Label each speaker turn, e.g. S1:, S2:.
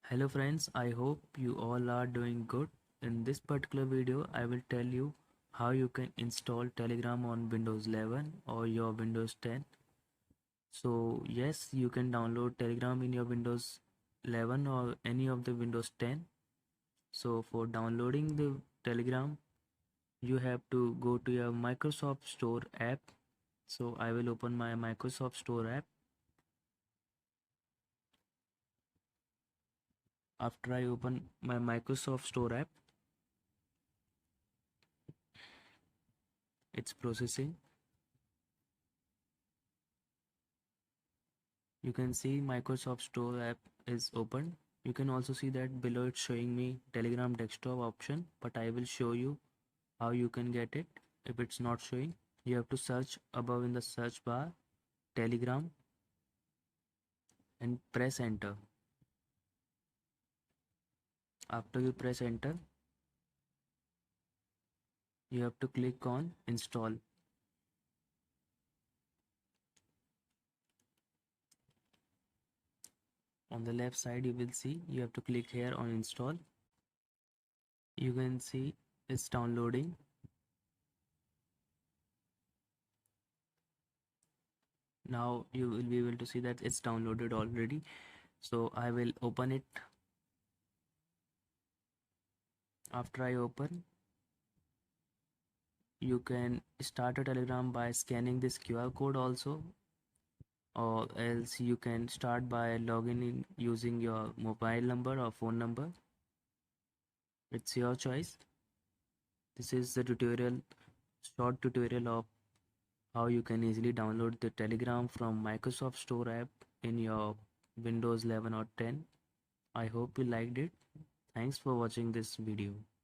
S1: Hello friends, I hope you all are doing good. In this particular video, I will tell you how you can install Telegram on Windows 11 or your Windows 10. So yes, you can download Telegram in your Windows 11 or any of the Windows 10. So for downloading the Telegram, you have to go to your Microsoft Store app. So I will open my Microsoft Store app. After I open my Microsoft Store app, it's processing. You can see Microsoft Store app is open. You can also see that below it's showing me Telegram desktop option, but I will show you how you can get it. If it's not showing, you have to search above in the search bar Telegram and press enter. After you press enter, you have to click on install. On the left side you will see you have to click here on install. You can see it's downloading. Now you will be able to see that it's downloaded already. So I will open it. After I open, you can start a Telegram by scanning this QR code also, or else you can start by logging in using your mobile number or phone number. It's your choice. This is the short tutorial of how you can easily download the Telegram from Microsoft Store app in your Windows 11 or 10. I hope you liked it. Thanks for watching this video.